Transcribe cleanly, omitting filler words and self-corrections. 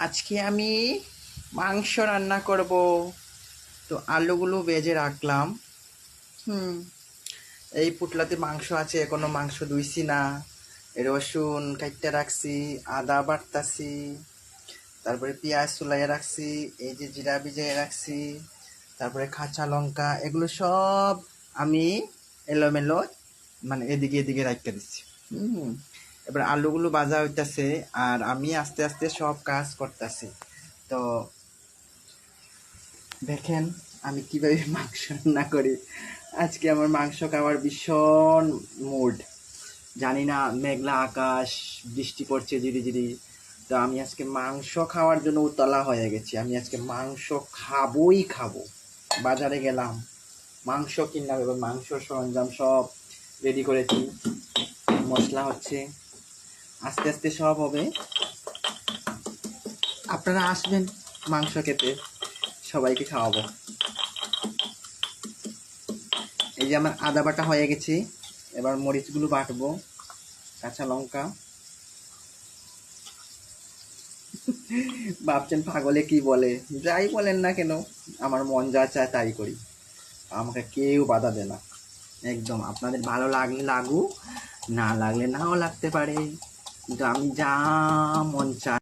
আজকে আমি মাংস রান্না করব। তো আলুগুলো ভেজে রাখলাম। হুম এই পুটলাতে মাংস আছে, এখনো মাংস ধুইছি না। রসুন কাইটটা রাখছি, আদা বাটতাছি, তারপরে পেঁয়াজ চুলাইয়া রাখছি, এই যে জিরা ভিজাইয়া রাখছি, তারপরে কাঁচা লঙ্কা, এগুলো সব আমি এলোমেলো মানে এদিকে এদিকে রাখতে দিচ্ছি। এবার আলুগুলো ভাজা হইতাছে আর আমি আস্তে আস্তে সব কাজ করতেছি। তো দেখেন আমি কিভাবে মাংস রান্না করি। আজকে আমার মাংস খাওয়ার ভীষণ মুড। জানি না, মেঘলা আকাশ, বৃষ্টি পড়ছে ঝিরি ঝিরি। তো আমি আজকে মাংস খাওয়ার জন্য উতলা হয়ে গেছি। আমি আজকে মাংস খাবোই খাবো। বাজারে গেলাম, মাংস কিনলাম, এবার মাংস সরঞ্জাম সব রেডি করেছি। মশলা হচ্ছে, আস্তে আস্তে সব হবে। আপনারা আসবেন মাংস খেতে, সবাইকে খাওয়াবো। এই যে আমার আদা বাটা হয়ে গেছে, এবার মরিচগুলো বাটবো, কাঁচা লঙ্কা। ভাবছেন পাগলে কি বলে, যাই বলেন না কেন, আমার মন যা চায় তাই করি। আমাকে কেউ বাধা দেয় না। একদম আপনাদের ভালো লাগলে লাগুক, না লাগলে নাও লাগতে পারে, কিন্তু আমি যা মন চায়